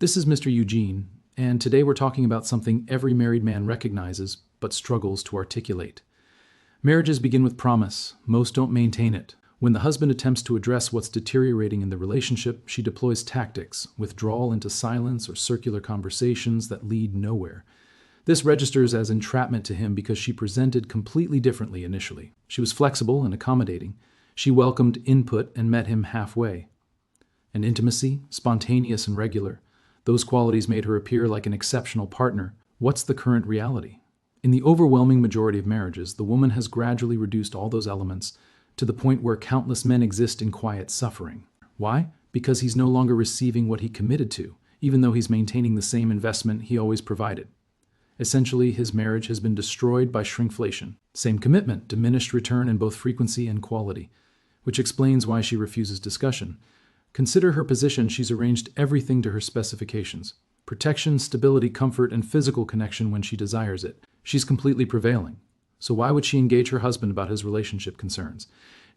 This is Mr. Eugene, and today we're talking about something every married man recognizes but struggles to articulate. Marriages begin with promise. Most don't maintain it. When the husband attempts to address what's deteriorating in the relationship, she deploys tactics, withdrawal into silence or circular conversations that lead nowhere. This registers as entrapment to him because she presented completely differently initially. She was flexible and accommodating. She welcomed input and met him halfway. And intimacy, spontaneous and regular, those qualities made her appear like an exceptional partner. What's the current reality? In the overwhelming majority of marriages, the woman has gradually reduced all those elements to the point where countless men exist in quiet suffering. Why? Because he's no longer receiving what he committed to, even though he's maintaining the same investment he always provided. Essentially, his marriage has been destroyed by shrinkflation. Same commitment, diminished return in both frequency and quality, which explains why she refuses discussion. Consider her position. She's arranged everything to her specifications: protection, stability, comfort, and physical connection when she desires it. She's completely prevailing. So why would she engage her husband about his relationship concerns?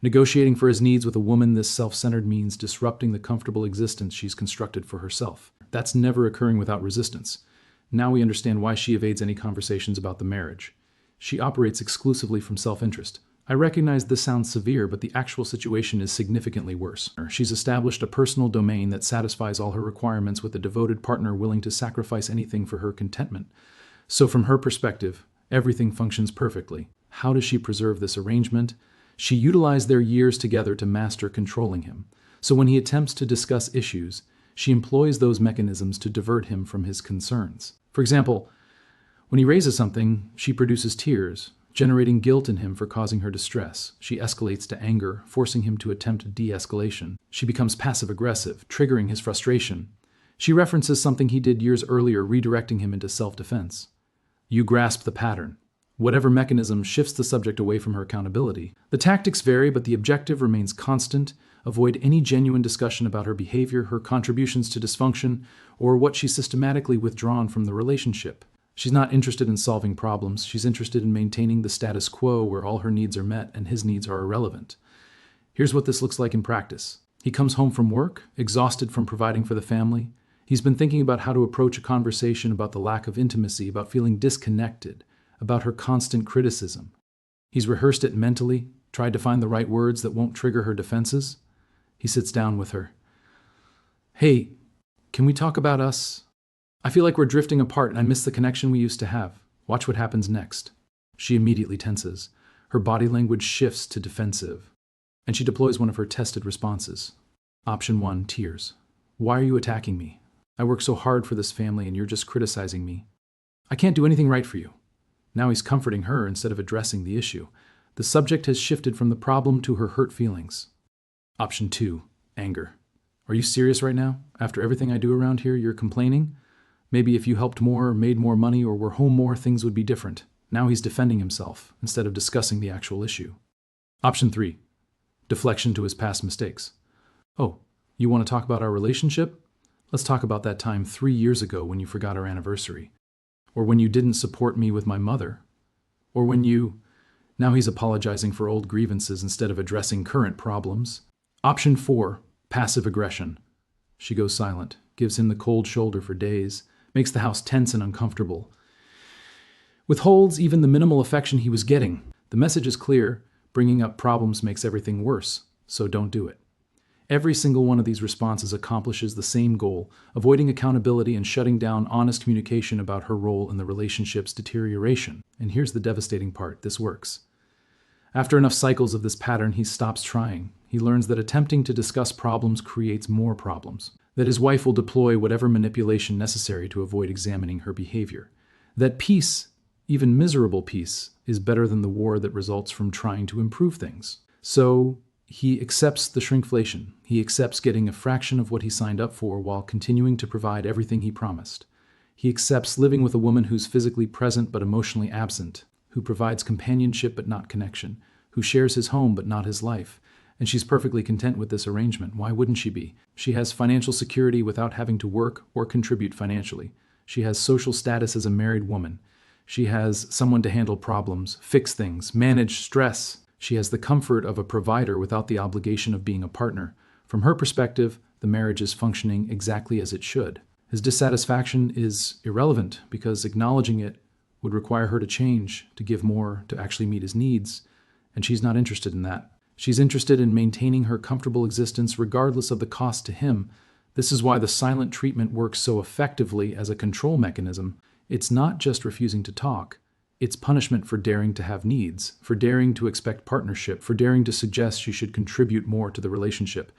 Negotiating for his needs with a woman this self-centered means disrupting the comfortable existence she's constructed for herself. That's never occurring without resistance. Now we understand why she evades any conversations about the marriage. She operates exclusively from self-interest. I recognize this sounds severe, but the actual situation is significantly worse. She's established a personal domain that satisfies all her requirements with a devoted partner willing to sacrifice anything for her contentment. So from her perspective, everything functions perfectly. How does she preserve this arrangement? She utilized their years together to master controlling him. So when he attempts to discuss issues, she employs those mechanisms to divert him from his concerns. For example, when he raises something, she produces tears, generating guilt in him for causing her distress. She escalates to anger, forcing him to attempt de-escalation. She becomes passive-aggressive, triggering his frustration. She references something he did years earlier, redirecting him into self-defense. You grasp the pattern. Whatever mechanism shifts the subject away from her accountability. The tactics vary, but the objective remains constant. Avoid any genuine discussion about her behavior, her contributions to dysfunction, or what she's systematically withdrawn from the relationship. She's not interested in solving problems. She's interested in maintaining the status quo where all her needs are met and his needs are irrelevant. Here's what this looks like in practice. He comes home from work, exhausted from providing for the family. He's been thinking about how to approach a conversation about the lack of intimacy, about feeling disconnected, about her constant criticism. He's rehearsed it mentally, tried to find the right words that won't trigger her defenses. He sits down with her. Hey, can we talk about us? I feel like we're drifting apart and I miss the connection we used to have. Watch what happens next. She immediately tenses. Her body language shifts to defensive, and she deploys one of her tested responses. Option 1, tears. Why are you attacking me? I work so hard for this family and you're just criticizing me. I can't do anything right for you. Now he's comforting her instead of addressing the issue. The subject has shifted from the problem to her hurt feelings. Option 2, anger. Are you serious right now? After everything I do around here, you're complaining? Maybe if you helped more, or made more money, or were home more, things would be different. Now he's defending himself instead of discussing the actual issue. Option 3, deflection to his past mistakes. Oh, you want to talk about our relationship? Let's talk about that time 3 years ago when you forgot our anniversary. Or when you didn't support me with my mother. Or when you... Now he's apologizing for old grievances instead of addressing current problems. Option 4, passive aggression. She goes silent, gives him the cold shoulder for days, makes the house tense and uncomfortable. Withholds even the minimal affection he was getting. The message is clear: bringing up problems makes everything worse, so don't do it. Every single one of these responses accomplishes the same goal: avoiding accountability and shutting down honest communication about her role in the relationship's deterioration. And here's the devastating part: this works. After enough cycles of this pattern, he stops trying. He learns that attempting to discuss problems creates more problems. That his wife will deploy whatever manipulation necessary to avoid examining her behavior. That peace, even miserable peace, is better than the war that results from trying to improve things. So he accepts the shrinkflation. He accepts getting a fraction of what he signed up for while continuing to provide everything he promised. He accepts living with a woman who's physically present but emotionally absent, who provides companionship but not connection, who shares his home but not his life. And she's perfectly content with this arrangement. Why wouldn't she be? She has financial security without having to work or contribute financially. She has social status as a married woman. She has someone to handle problems, fix things, manage stress. She has the comfort of a provider without the obligation of being a partner. From her perspective, the marriage is functioning exactly as it should. His dissatisfaction is irrelevant because acknowledging it would require her to change, to give more, to actually meet his needs, and she's not interested in that. She's interested in maintaining her comfortable existence regardless of the cost to him. This is why the silent treatment works so effectively as a control mechanism. It's not just refusing to talk. It's punishment for daring to have needs, for daring to expect partnership, for daring to suggest she should contribute more to the relationship.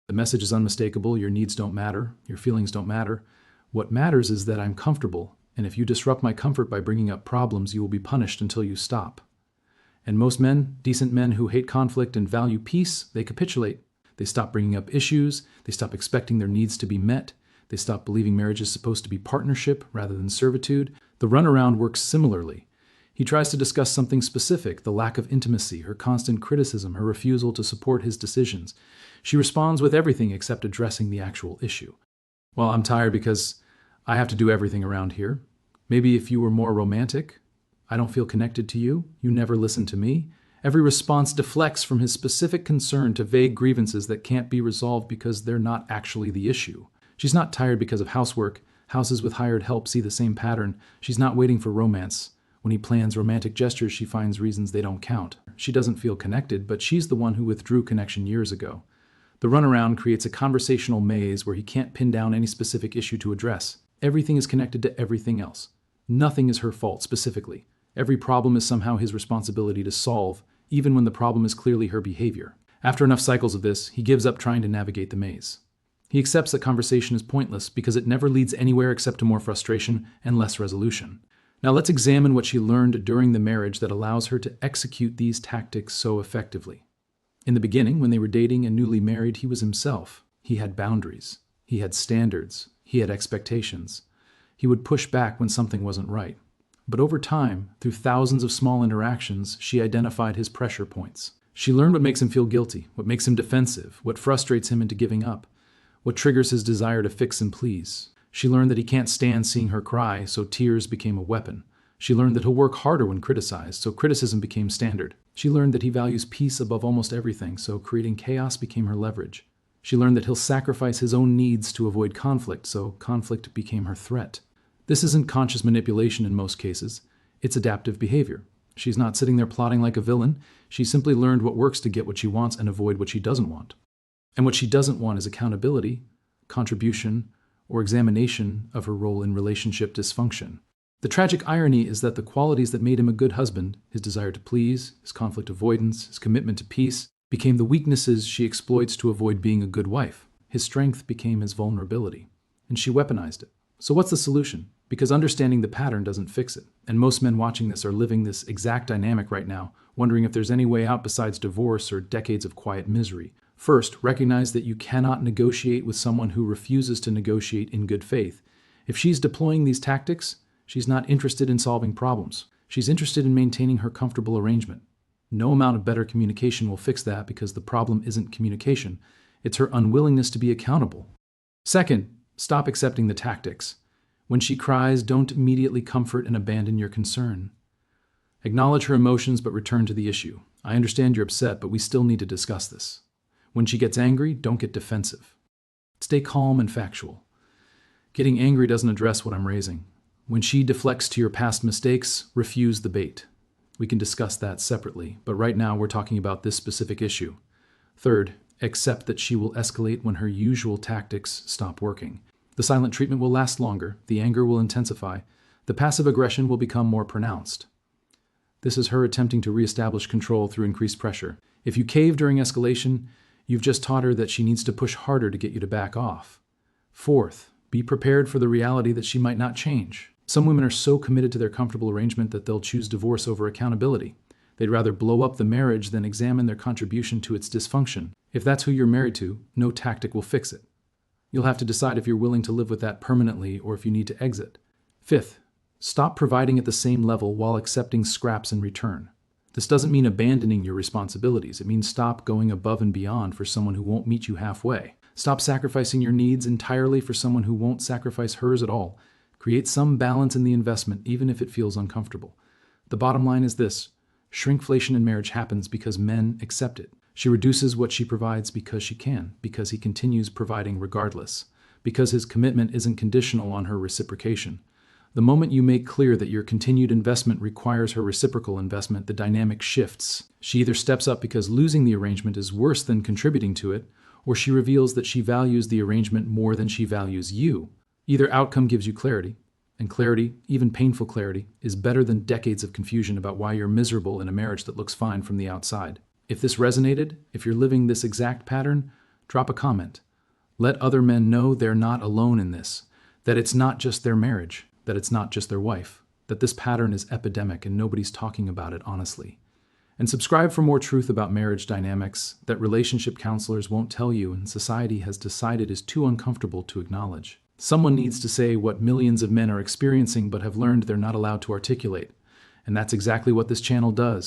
The message is unmistakable. Your needs don't matter. Your feelings don't matter. What matters is that I'm comfortable, and if you disrupt my comfort by bringing up problems, you will be punished until you stop. And most men, decent men who hate conflict and value peace, they capitulate. They stop bringing up issues. They stop expecting their needs to be met. They stop believing marriage is supposed to be partnership rather than servitude. The runaround works similarly. He tries to discuss something specific, the lack of intimacy, her constant criticism, her refusal to support his decisions. She responds with everything except addressing the actual issue. Well, I'm tired because I have to do everything around here. Maybe if you were more romantic. I don't feel connected to you. You never listen to me. Every response deflects from his specific concern to vague grievances that can't be resolved because they're not actually the issue. She's not tired because of housework. Houses with hired help see the same pattern. She's not waiting for romance. When he plans romantic gestures, she finds reasons they don't count. She doesn't feel connected, but she's the one who withdrew connection years ago. The runaround creates a conversational maze where he can't pin down any specific issue to address. Everything is connected to everything else. Nothing is her fault specifically. Every problem is somehow his responsibility to solve, even when the problem is clearly her behavior. After enough cycles of this, he gives up trying to navigate the maze. He accepts that conversation is pointless because it never leads anywhere except to more frustration and less resolution. Now let's examine what she learned during the marriage that allows her to execute these tactics so effectively. In the beginning, when they were dating and newly married, he was himself. He had boundaries. He had standards. He had expectations. He would push back when something wasn't right. But over time, through thousands of small interactions, she identified his pressure points. She learned what makes him feel guilty, what makes him defensive, what frustrates him into giving up, what triggers his desire to fix and please. She learned that he can't stand seeing her cry, so tears became a weapon. She learned that he'll work harder when criticized, so criticism became standard. She learned that he values peace above almost everything, so creating chaos became her leverage. She learned that he'll sacrifice his own needs to avoid conflict, so conflict became her threat. This isn't conscious manipulation in most cases. It's adaptive behavior. She's not sitting there plotting like a villain. She simply learned what works to get what she wants and avoid what she doesn't want. And what she doesn't want is accountability, contribution, or examination of her role in relationship dysfunction. The tragic irony is that the qualities that made him a good husband, his desire to please, his conflict avoidance, his commitment to peace, became the weaknesses she exploits to avoid being a good wife. His strength became his vulnerability, and she weaponized it. So what's the solution? Because understanding the pattern doesn't fix it. And most men watching this are living this exact dynamic right now, wondering if there's any way out besides divorce or decades of quiet misery. First, recognize that you cannot negotiate with someone who refuses to negotiate in good faith. If she's deploying these tactics, she's not interested in solving problems. She's interested in maintaining her comfortable arrangement. No amount of better communication will fix that because the problem isn't communication. It's her unwillingness to be accountable. Second, stop accepting the tactics. When she cries, don't immediately comfort and abandon your concern. Acknowledge her emotions but return to the issue. I understand you're upset, but we still need to discuss this. When she gets angry, don't get defensive. Stay calm and factual. Getting angry doesn't address what I'm raising. When she deflects to your past mistakes, refuse the bait. We can discuss that separately, but right now we're talking about this specific issue. Third, accept that she will escalate when her usual tactics stop working. The silent treatment will last longer, the anger will intensify, the passive aggression will become more pronounced. This is her attempting to reestablish control through increased pressure. If you cave during escalation, you've just taught her that she needs to push harder to get you to back off. Fourth, be prepared for the reality that she might not change. Some women are so committed to their comfortable arrangement that they'll choose divorce over accountability. They'd rather blow up the marriage than examine their contribution to its dysfunction. If that's who you're married to, no tactic will fix it. You'll have to decide if you're willing to live with that permanently or if you need to exit. Fifth, stop providing at the same level while accepting scraps in return. This doesn't mean abandoning your responsibilities. It means stop going above and beyond for someone who won't meet you halfway. Stop sacrificing your needs entirely for someone who won't sacrifice hers at all. Create some balance in the investment, even if it feels uncomfortable. The bottom line is this: shrinkflation in marriage happens because men accept it. She reduces what she provides because she can, because he continues providing regardless. because his commitment isn't conditional on her reciprocation. The moment you make clear that your continued investment requires her reciprocal investment, the dynamic shifts. She either steps up because losing the arrangement is worse than contributing to it, or she reveals that she values the arrangement more than she values you. Either outcome gives you clarity, and clarity, even painful clarity, is better than decades of confusion about why you're miserable in a marriage that looks fine from the outside. If this resonated, if you're living this exact pattern, drop a comment. Let other men know they're not alone in this, that it's not just their marriage, that it's not just their wife, that this pattern is epidemic and nobody's talking about it honestly. And subscribe for more truth about marriage dynamics that relationship counselors won't tell you and society has decided is too uncomfortable to acknowledge. Someone needs to say what millions of men are experiencing but have learned they're not allowed to articulate. And that's exactly what this channel does.